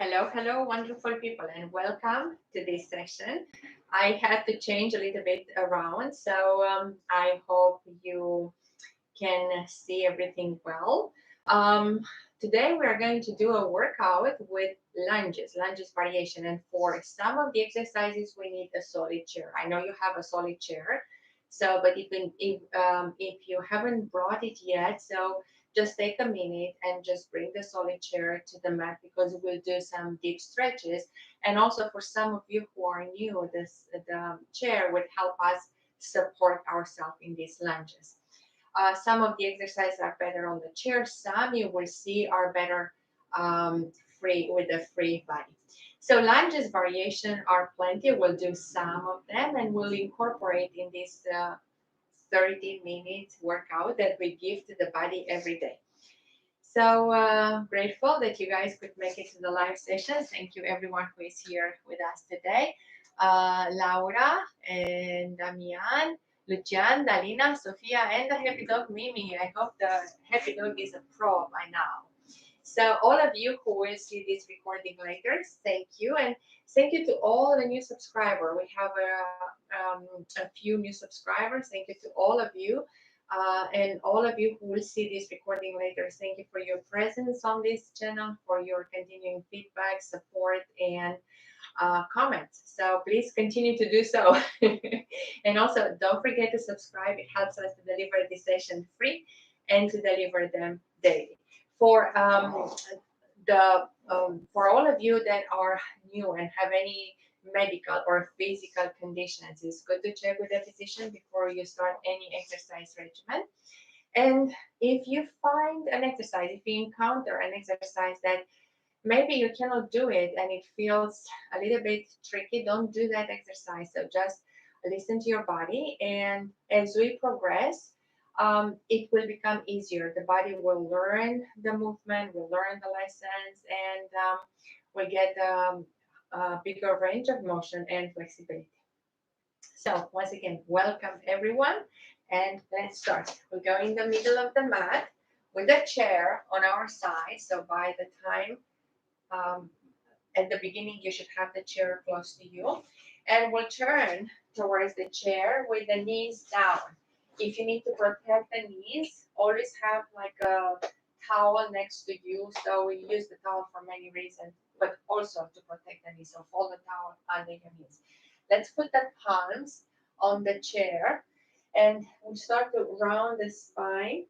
Hello, hello, wonderful people, and welcome to this session. I had to change a little bit around, so I hope you can see everything well. Um, Today, we are going to do a workout with lunges variation, and for some of the exercises, we need a solid chair. I know you have a solid chair, so but if you haven't brought it yet, so just take a minute and just bring the solid chair to the mat because we'll do some deep stretches. And also for some of you who are new, the chair would help us support ourselves in these lunges. Some of the exercises are better on the chair. Some you will see are better free with a free body. So lunges variation are plenty. We'll do some of them and we'll incorporate in this 30-minute workout that we give to the body every day. So grateful that you guys could make it to the live session. Thank you everyone who is here with us today. Laura and Damian, Lucian, Dalina, Sofia, and the happy dog Mimi. I hope the happy dog is a pro by now. So all of you who will see this recording later, thank you. And thank you to all the new subscribers. We have a few new subscribers. Thank you to all of you. And all of you who will see this recording later, thank you for your presence on this channel, for your continuing feedback, support, and comments. So please continue to do so. And also, don't forget to subscribe. It helps us to deliver this session free and to deliver them daily. For for all of you that are new and have any medical or physical conditions, it's good to check with a physician before you start any exercise regimen. And if you find an exercise, if you encounter an exercise that maybe you cannot do it and it feels a little bit tricky, don't do that exercise. So just listen to your body, and as we progress, it will become easier. The body will learn the movement, will learn the lessons, and we get a bigger range of motion and flexibility. So once again, welcome everyone, and let's start. We go in the middle of the mat with a chair on our side. So by the time um, at the beginning, you should have the chair close to you. And we'll turn towards the chair with the knees down. If you need to protect the knees, always have like a towel next to you. So we use the towel for many reasons, but also to protect the knees. So fold the towel under your knees. Let's put the palms on the chair and we start to round the spine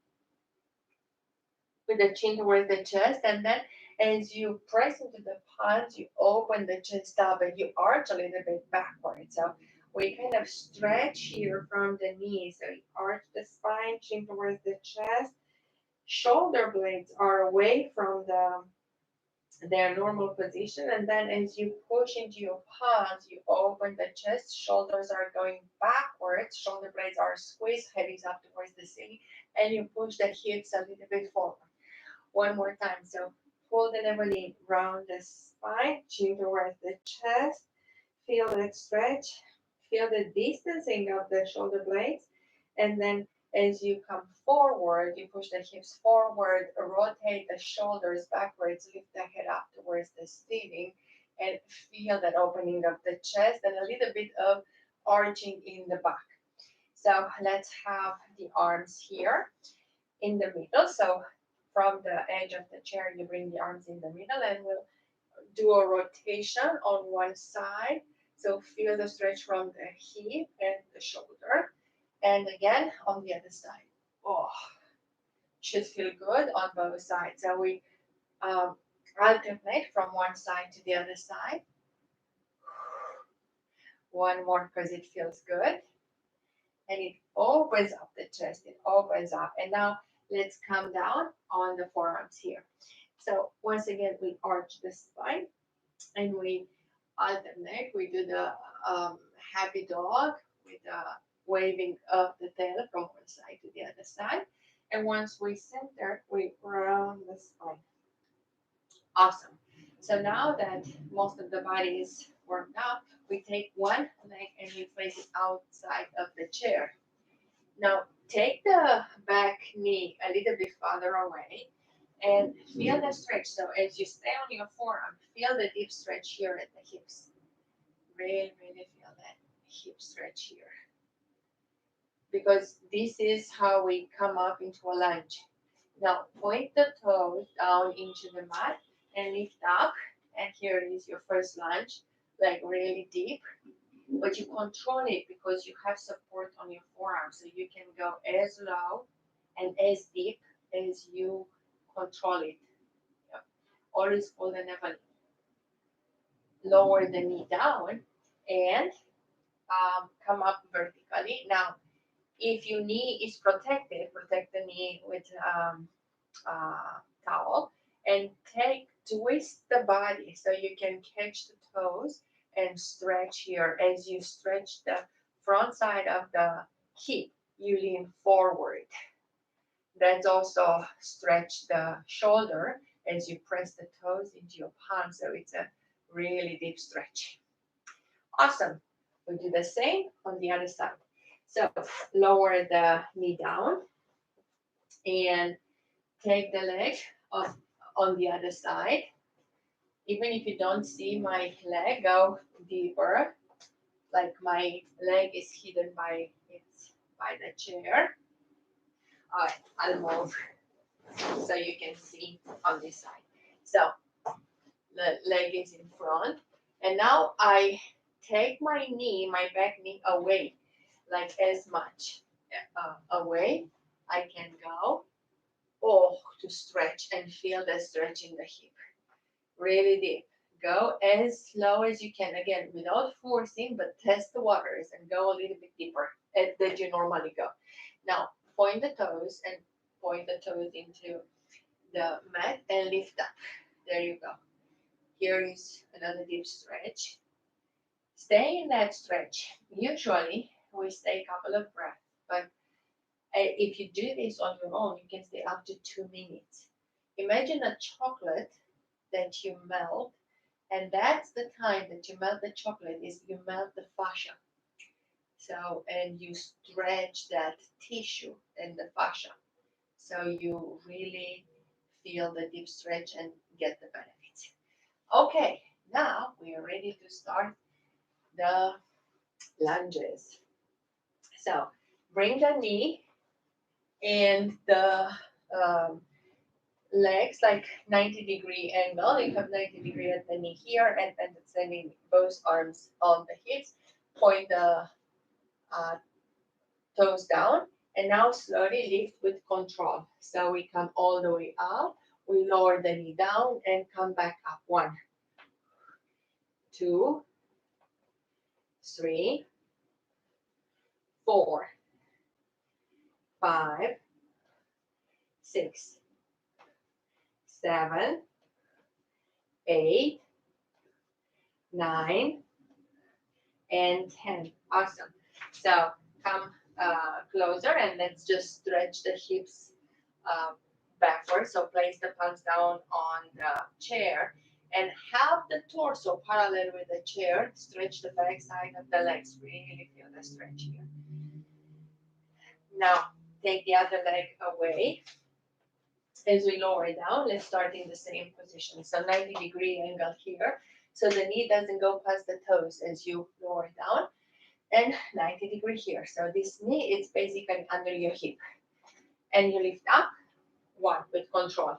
with the chin towards the chest, and then as you press into the palms, you open the chest up and you arch a little bit backwards. So we kind of stretch here from the knees. So you arch the spine, chin towards the chest. Shoulder blades are away from their normal position, and then as you push into your palms, you open the chest. Shoulders are going backwards. Shoulder blades are squeezed, head is up towards the ceiling, and you push the hips a little bit forward. One more time. So pull the navel in, round the spine, chin towards the chest. Feel that stretch. Feel the distancing of the shoulder blades. And then as you come forward, you push the hips forward, rotate the shoulders backwards, lift the head up towards the ceiling, and feel that opening of the chest and a little bit of arching in the back. So let's have the arms here in the middle. So from the edge of the chair, you bring the arms in the middle and we'll do a rotation on one side. So feel the stretch from the hip and the shoulder. And again on the other side. Oh, should feel good on both sides. So we um, alternate from one side to the other side. One more because it feels good. And it opens up the chest. It opens up. And now let's come down on the forearms here. So once again, we arch the spine and we alternate. We do the happy dog with the waving of the tail from one side to the other side. And once we center, we round the spine. Awesome. So now that most of the body is warmed up, we take one leg and we place it outside of the chair. Now take the back knee a little bit farther away and feel the stretch. So as you stay on your forearm, feel the deep stretch here at the hips. Really, really feel that hip stretch here. Because this is how we come up into a lunge. Now point the toes down into the mat and lift up. And here is your first lunge, like really deep. But you control it because you have support on your forearm. So you can go as low and as deep as you control it. Yep. Always hold the never lower the knee down and come up vertically. Now, if your knee is protected, protect the knee with towel and twist the body so you can catch the toes and stretch here. As you stretch the front side of the hip, you lean forward. That's also stretch the shoulder as you press the toes into your palm. So it's a really deep stretch. Awesome. We do the same on the other side. So lower the knee down and take the leg off on the other side. Even if you don't see my leg, go deeper. Like my leg is hidden by the chair. All right, I'll move so you can see on this side. So the leg is in front, and now I take my knee, my back knee away, like as much away I can go. Oh, to stretch and feel the stretch in the hip. Really deep. Go as slow as you can. Again, without forcing, but test the waters and go a little bit deeper than you normally go. Now, point the toes and point the toes into the mat and lift up. There you go. Here is another deep stretch. Stay in that stretch. Usually, we stay a couple of breaths, but if you do this on your own, you can stay up to 2 minutes. Imagine a chocolate that you melt, and that's the time that you melt the chocolate is you melt the fascia. So, and you stretch that tissue and the fascia. So you really feel the deep stretch and get the benefits. Okay, now we are ready to start the lunges. So bring the knee and the um, legs like 90-degree angle. You have 90-degree at the knee here and then sending both arms on the hips. Point the uh, toes down and now slowly lift with control. So we come all the way up. We lower the knee down and come back up. 1, 2, 3, 4, 5, 6, 7, 8, 9, and 10. Awesome. So come closer and let's just stretch the hips backwards. So place the palms down on the chair and have the torso parallel with the chair. Stretch the back side of the legs. Really feel the stretch here. Now take the other leg away. As we lower it down, let's start in the same position. So 90-degree angle here. So the knee doesn't go past the toes as you lower it down. And 90-degree here. So this knee is basically under your hip. And you lift up. 1 with control.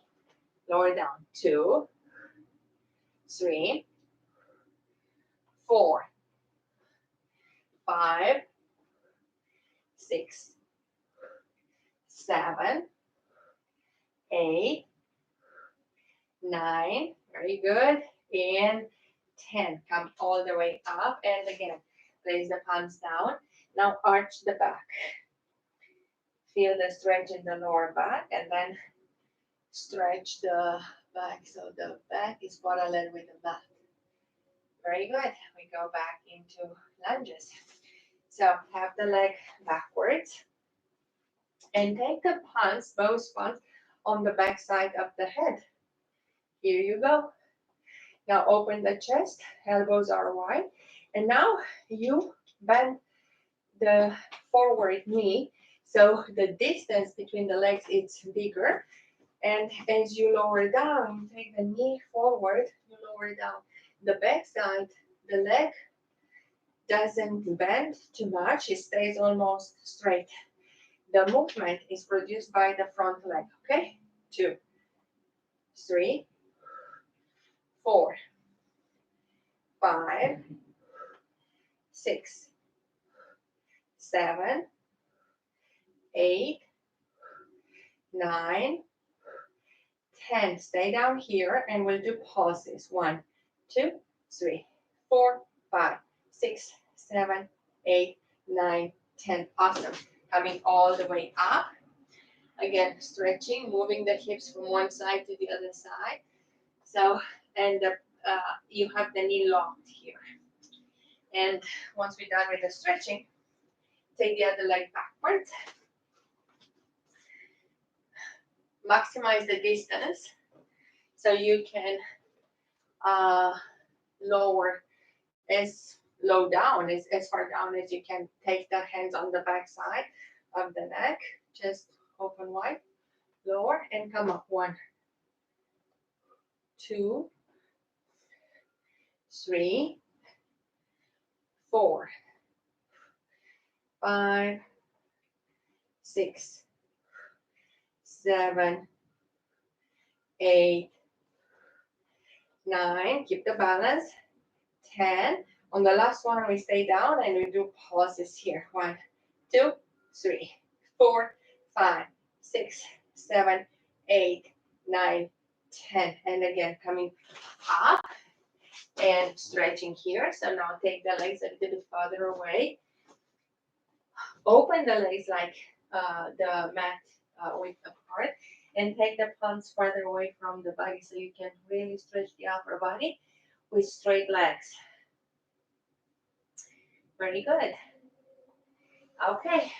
Lower down. 2, 3, 4, 5, 6, 7, 8, 9. Very good. And 10. Come all the way up. And again, place the palms down. Now arch the back. Feel the stretch in the lower back. And then stretch the back. So the back is parallel with the mat. Very good. We go back into lunges. So have the leg backwards. And take the palms, both palms, on the back side of the head. Here you go. Now open the chest, elbows are wide. And now you bend the forward knee. So the distance between the legs is bigger. And as you lower down, you take the knee forward, you lower down the back side, the leg doesn't bend too much, it stays almost straight. The movement is produced by the front leg, okay? 2, 3, 4, 5, 6, 7, 8, 9, 10. Stay down here and we'll do pauses. 1, 2, 3, 4, 5, 6, 7, 8, 9, 10. Awesome. Coming all the way up. Again, stretching, moving the hips from one side to the other side. So, and you have the knee locked here. And once we're done with the stretching, take the other leg backwards. Maximize the distance so you can lower as low down, as far down as you can. Take the hands on the back side of the neck, just open wide, lower and come up. 1, 2, 3, 4, 5, 6, 7, 8, 9. Keep the balance. 10. On the last one, we stay down and we do pauses here. 1, 2, 3, 4, 5, 6, 7, 8, 9, 10. And again, coming up and stretching here. So now take the legs a little bit further away. Open the legs like the mat width apart, and take the palms further away from the body so you can really stretch the upper body with straight legs. Very good. Okay,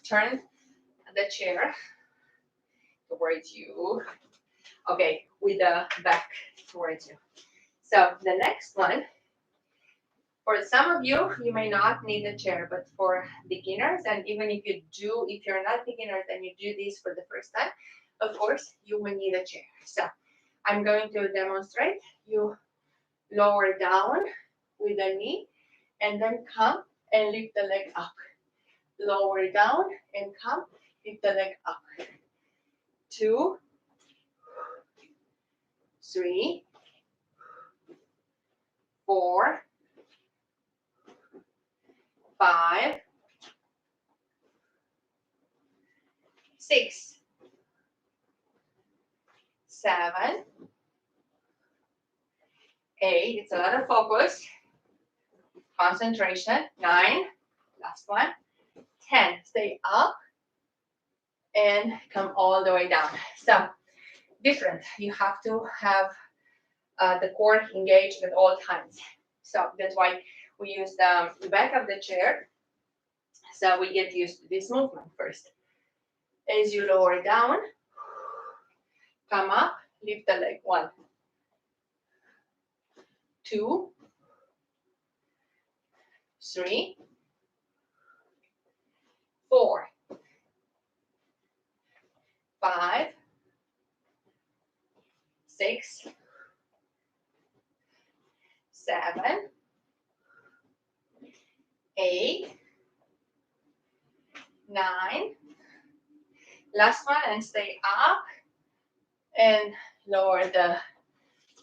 turn the chair towards you. Okay, with the back towards you. So the next one, for some of you, you may not need a chair, but for beginners, and even if you do, if you're not beginners and you do this for the first time, of course, you will need a chair. So I'm going to demonstrate. You lower down with the knee and then come and lift the leg up. Lower down and come, lift the leg up. 2, 3, 4, 5, 6, 7, 8. It's a lot of focus, concentration. 9, last one. 10. Stay up and come all the way down. So different. You have to have the core engaged at all times. So that's why we use the back of the chair. So we get used to this movement first. As you lower down, come up, lift the leg. 1, 2, 3, 4, 5, 6, 7, 8, 9. Last one, and stay up and lower the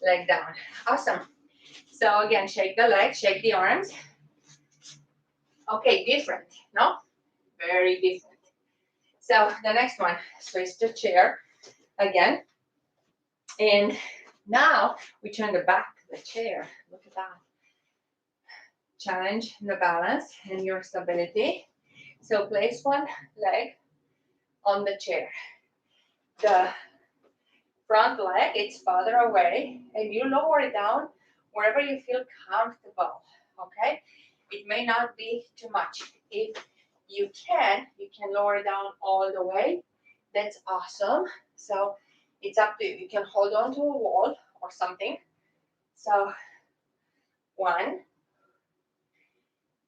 leg down. Awesome. So again, shake the legs, shake the arms. Okay, different, no? Very different. So the next one, switch the chair again. And now we turn the back of the chair. Look at that. Challenge the balance and your stability. So place one leg on the chair. The front leg, it's farther away, and you lower it down wherever you feel comfortable, okay? It may not be too much. If you can lower it down all the way. That's awesome. So it's up to you. You can hold on to a wall or something. So 1,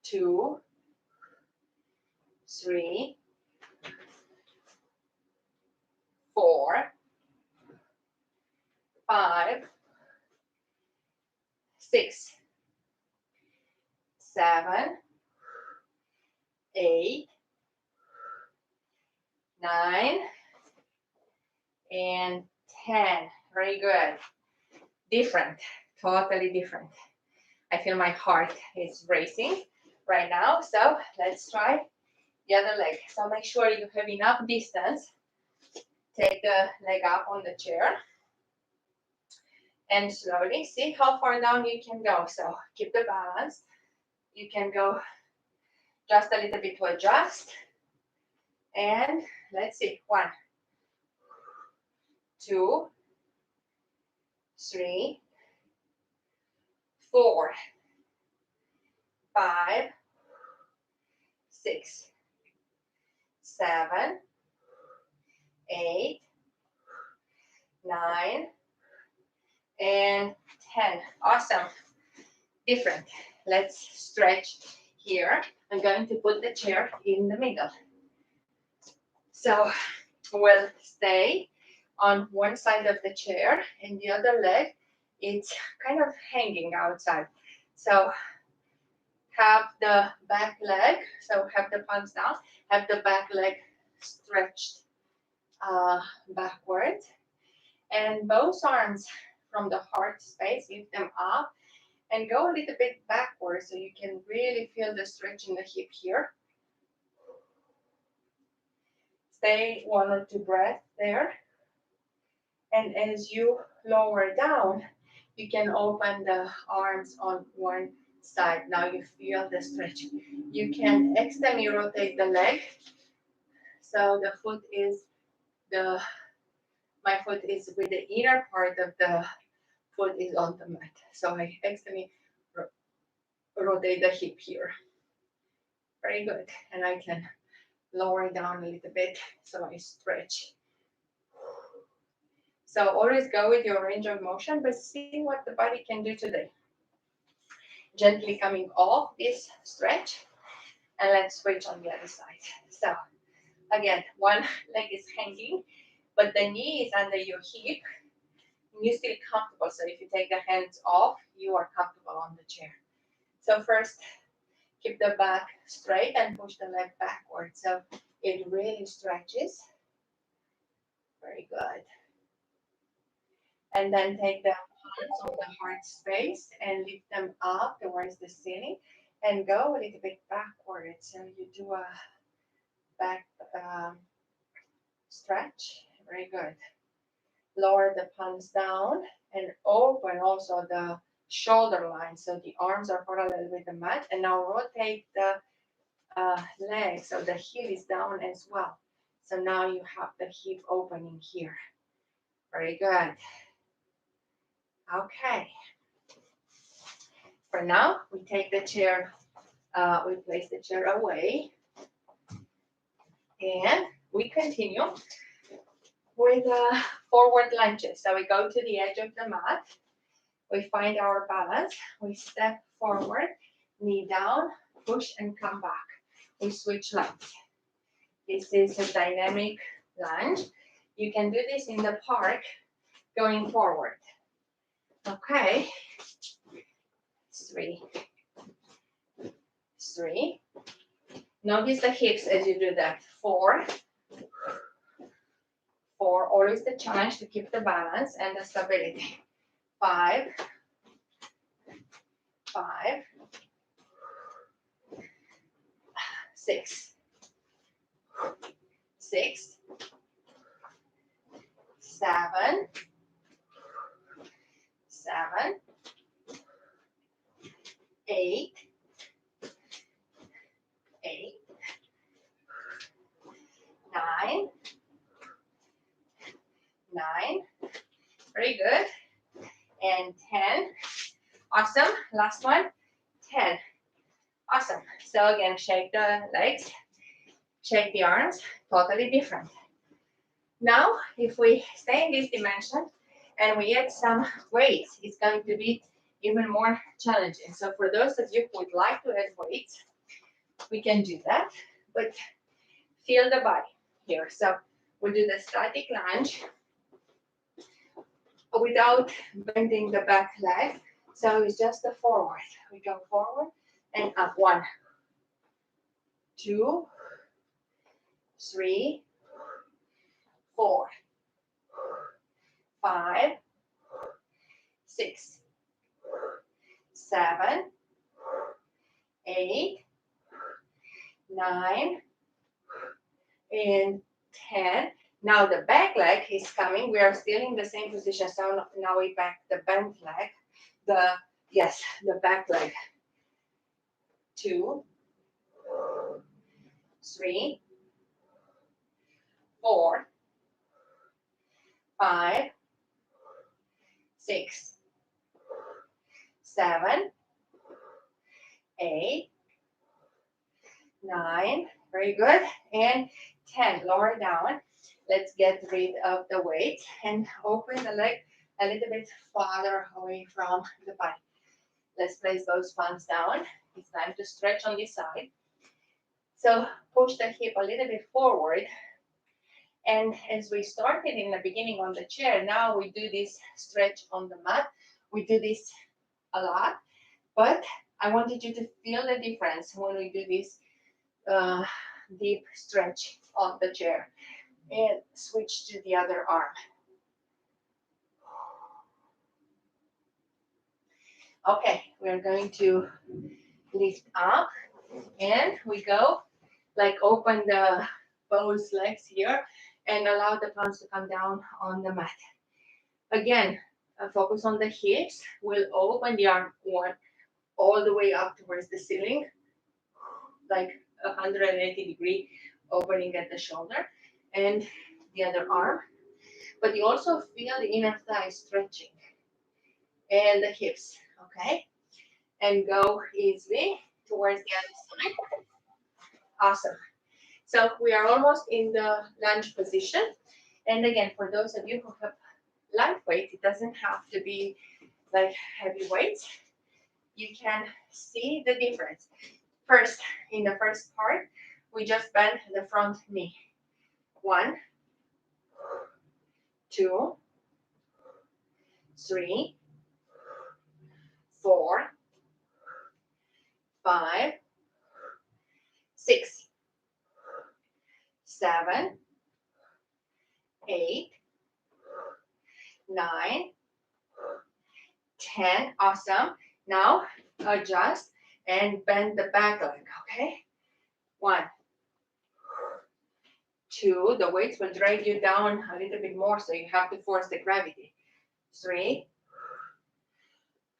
2, 3, 4, 5, 6, 7, 8, 9, and 10. Very good. Different, totally different. I feel my heart is racing right now. So let's try the other leg. So make sure you have enough distance. Take the leg up on the chair. And slowly see how far down you can go. So keep the balance. You can go just a little bit to adjust. And let's see. 1, 2, 3, 4, 5, 6, 7, 8, 9, and 10. Awesome. Different. Let's stretch here. I'm going to put the chair in the middle. So we'll stay on one side of the chair and the other leg, it's kind of hanging outside. So have the back leg, so have the palms down, have the back leg stretched backward, and both arms from the heart space, lift them up and go a little bit backward so you can really feel the stretch in the hip here. Stay 1 or 2 breaths there. And as you lower down, you can open the arms on one side. Now you feel the stretch. You can extend, you rotate the leg. So the foot is my foot is with the inner part of the foot is on the mat. So I extend, rotate the hip here. Very good. And I can lower down a little bit so I stretch. So always go with your range of motion, but see what the body can do today. Gently coming off this stretch, and let's switch on the other side. So again, one leg is hanging, but the knee is under your hip. You're still comfortable, so if you take the hands off, you are comfortable on the chair. So first, keep the back straight and push the leg backward, so it really stretches. Very good. And then take the arms on the heart space and lift them up towards the ceiling and go a little bit backwards. So you do a back stretch. Very good. Lower the palms down and open also the shoulder line. So the arms are parallel with the mat. And now rotate the leg so the heel is down as well. So now you have the hip opening here. Very good. Okay. For now, we take the chair, we place the chair away, and we continue with forward lunges. So we go to the edge of the mat, we find our balance, we step forward, knee down, push and come back. We switch legs. This is a dynamic lunge. You can do this in the park going forward. Okay. 3, 3. Notice the hips as you do that. 4, 4. Always the challenge to keep the balance and the stability. 5, 5, 6, 6, 7, 7, 8, 8, 9, 9. Very good. And 10. Awesome. Last one. 10. Awesome. So again, shake the legs, shake the arms. Totally different. Now, if we stay in this dimension and we add some weights, it's going to be even more challenging. So for those of you who would like to add weights, we can do that, but feel the body here. So we'll do the static lunge. without bending the back leg. So it's just the forward. We go forward and up. 1, 2, 3, 4, 5, 6, 7, 8, 9, and 10. Now the back leg is coming. We are still in the same position. So now we back the bent leg. The back leg. 2, 3, 4, 5, 6, 7, 8, 9. Very good. And 10. Lower down. Let's get rid of the weight and open the leg a little bit farther away from the body. Let's place those palms down. It's time to stretch on this side. So push the hip a little bit forward. And as we started in the beginning on the chair, now we do this stretch on the mat. We do this a lot, but I wanted you to feel the difference when we do this deep stretch on the chair. And switch to the other arm. Okay, we're going to lift up and we go like open both legs here and allow the palms to come down on the mat. Again, focus on the hips. We'll open the arm one all the way up towards the ceiling, like 180-degree opening at the shoulder, and the other arm. But you also feel the inner thigh stretching and the hips, okay? And go easily towards the other side. Awesome. So we are almost in the lunge position. And again, for those of you who have light weight, it doesn't have to be like heavy weights. You can see the difference. First, in the first part, we just bend the front knee. 1, 2, 3, 4, 5, 6, 7, 8, 9, 10. Awesome. Now adjust and bend the back leg, okay? 1, 2, the weights will drag you down a little bit more, so you have to force the gravity. 3,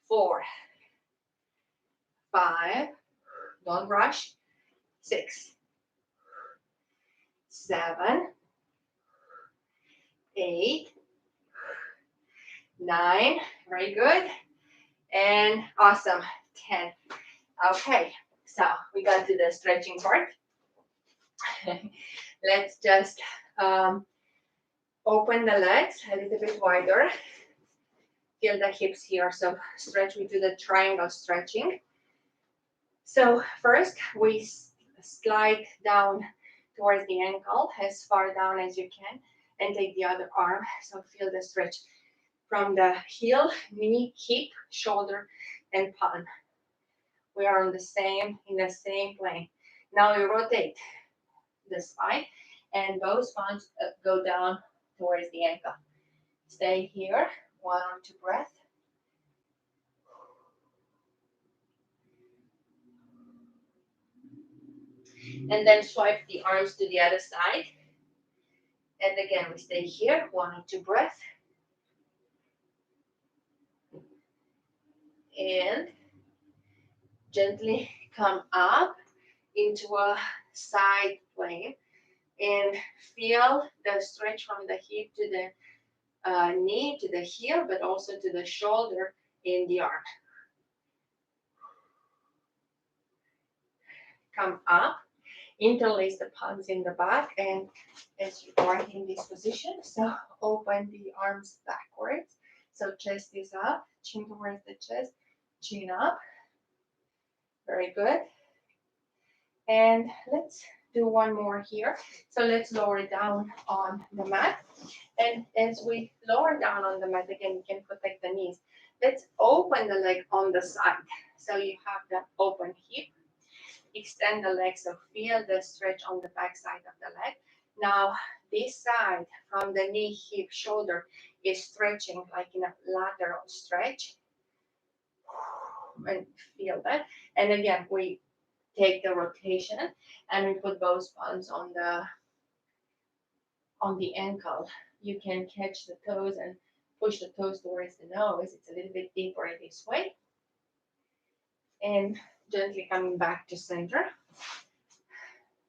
4, 5, don't rush. 6, 7, 8, 9, very good. And awesome, 10. Okay, so we got to the stretching part. Let's just open the legs a little bit wider. Feel the hips here, so stretch. We do the triangle stretching. So first, we slide down towards the ankle, as far down as you can, and take the other arm. So feel the stretch from the heel, knee, hip, shoulder, and palm. We are in the same plane. Now we rotate the spine, and both palms go down towards the ankle. Stay here, 1 or 2 breaths. And then swipe the arms to the other side. And again, we stay here, 1 or 2 breaths. And gently come up into a side plane and feel the stretch from the hip to the knee, to the heel, but also to the shoulder in the arm. Come up, interlace the palms in the back, and as you are in this position, so open the arms backwards. So chest is up, chin towards the chest, chin up. Very good. And let's do one more here. So let's lower down on the mat. And as we lower down on the mat, again, you can protect the knees. Let's open the leg on the side. So you have that open hip. Extend the leg, so feel the stretch on the back side of the leg. Now, this side from the knee, hip, shoulder is stretching like in a lateral stretch. And feel that. And again, we take the rotation and we put both palms on the ankle. You can catch the toes and push the toes towards the nose. It's a little bit deeper this way. And gently coming back to center.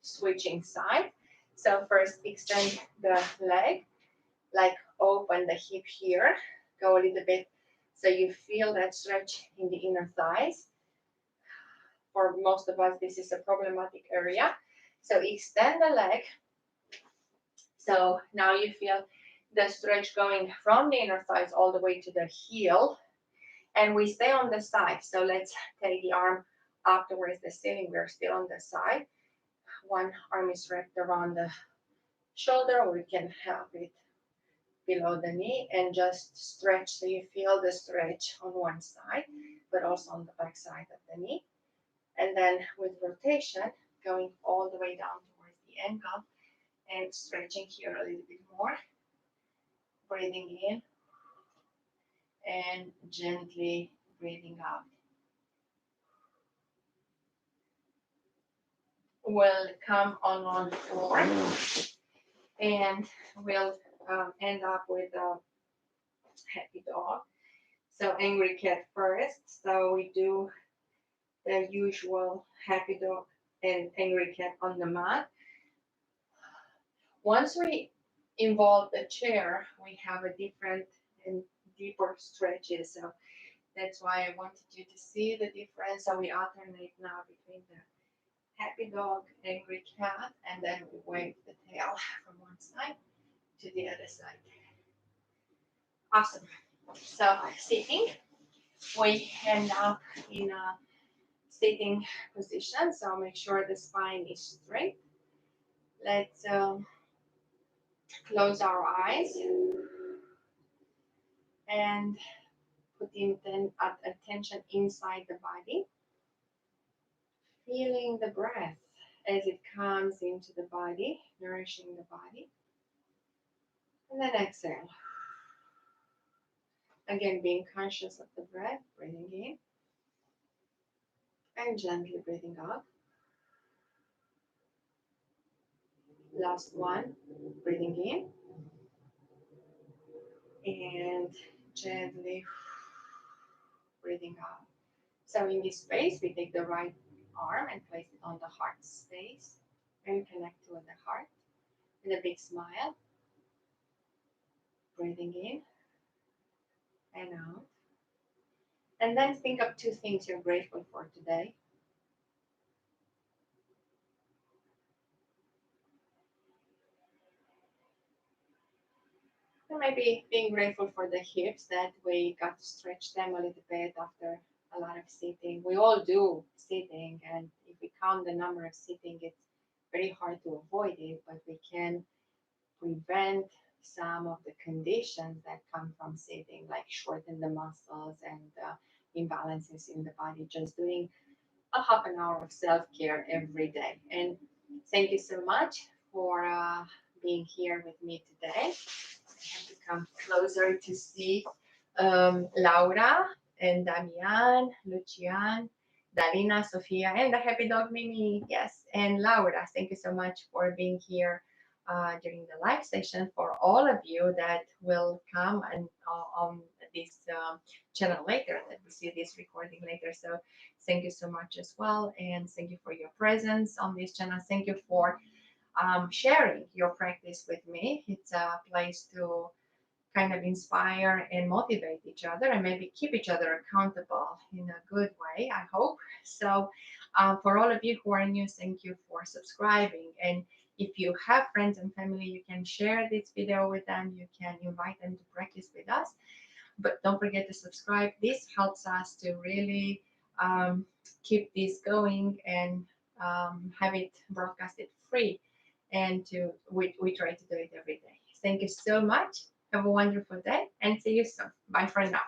Switching side. So first extend the leg, like open the hip here. Go a little bit so you feel that stretch in the inner thighs. For most of us, this is a problematic area. So extend the leg. So now you feel the stretch going from the inner thighs all the way to the heel. And we stay on the side. So let's take the arm up towards the ceiling. We're still on the side. One arm is wrapped around the shoulder. We can have it below the knee and just stretch. So you feel the stretch on one side, but also on the back side of the knee. And then with rotation, going all the way down towards the ankle and stretching here a little bit more. Breathing in and gently breathing out. We'll come on all fours and we'll end up with a happy dog. So angry cat first. So we do the usual happy dog and angry cat on the mat. Once we involve the chair, we have a different and deeper stretches. So that's why I wanted you to see the difference. So we alternate now between the happy dog, angry cat, and then we wave the tail from one side to the other side. Awesome. So sitting, we end up in a sitting position. So make sure the spine is straight. Let's close our eyes and put attention inside the body, feeling the breath as it comes into the body, nourishing the body. And then exhale. Again, being conscious of the breath, breathing in and gently breathing out. Last one, breathing in and gently breathing out. So in this space, we take the right arm and place it on the heart space and connect to the heart with a big smile. Breathing in and out. And then think of two things you're grateful for today. And maybe being grateful for the hips that we got to stretch them a little bit after a lot of sitting. We all do sitting, and if we count the number of sitting, it's very hard to avoid it, but we can prevent some of the conditions that come from sitting, like shorten the muscles and imbalances in the body, just doing a half an hour of self-care every day. And thank you so much for being here with me today. I have to come closer to see Laura and Damian, Lucian, Dalina, Sofia, and the happy dog Mimi. Yes, and Laura, thank you so much for being here during the live session. For all of you that will come and on this channel later, that will see this recording later. So thank you so much as well, and thank you for your presence on this channel. Thank you for sharing your practice with me. It's a place to kind of inspire and motivate each other and maybe keep each other accountable in a good way, I hope. So for all of you who are new, thank you for subscribing. And if you have friends and family, you can share this video with them. You can invite them to practice with us. But don't forget to subscribe. This helps us to really keep this going and have it broadcasted free. And we try to do it every day. Thank you so much. Have a wonderful day and see you soon. Bye for now.